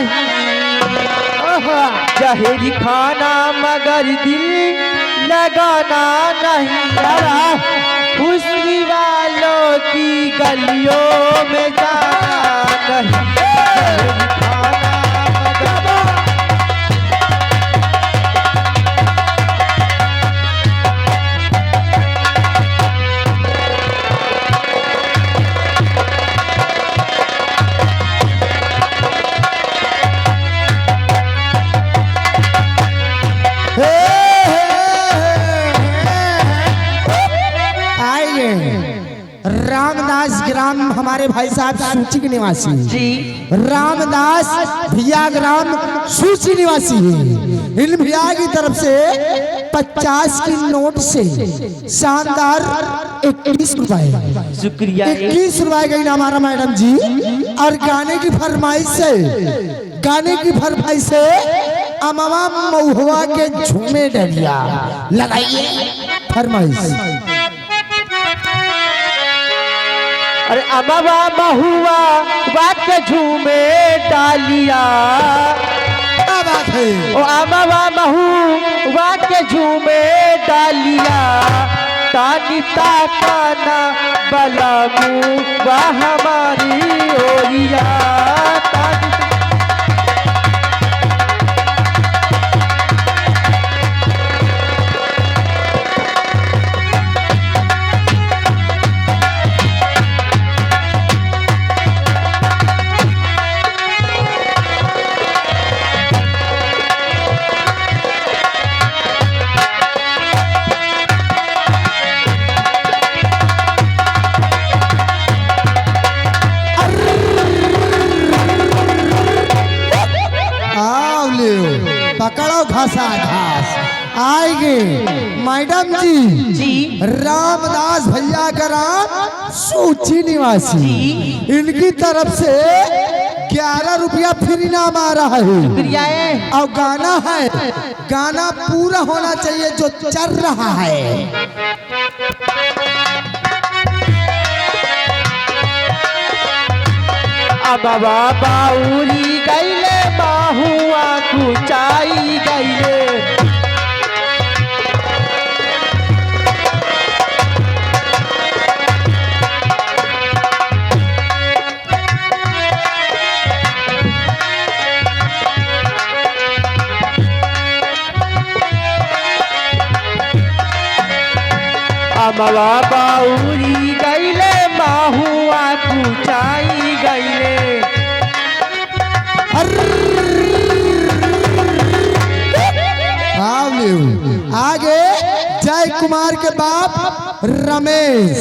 नहीं, जहरी खाना मगर दिल लगाना नहीं। हुस्न वालों की गलियों में जाना नहीं। रामदास ग्राम हमारे भाई साहब सूची के निवासी जी। रामदास भैया ग्राम सूची निवासी है। इन भैया की तरफ से 50 की नोट से शानदार 21 रुपए, शुक्रिया। 21 रुपए का इनाम हमारा मैडम जी। और गाने की फरमाइश से अमवा महुआ के झूमे डलिया लगाइए फरमाइश। अरे अमवा महुआ बात झूमे डालिया, क्या बात है। ओ अमवा महुआ के झूमे डालिया, तानिता काना बलामू वह हमारी ओरिया। पकड़ो घासा घास आएंगे मैडम जी। रामदास भैया का राम सूची निवासी, इनकी तरफ से 11 रुपया फ्री इनाम आ रहा है। और गाना है, गाना पूरा होना चाहिए जो चल रहा है। अमवा बाउली गईले बाहुआ कुचाई गईले, अमवा बाउली गईले बाहुआ कुचाई गईले। आगे जय कुमार के बाप रमेश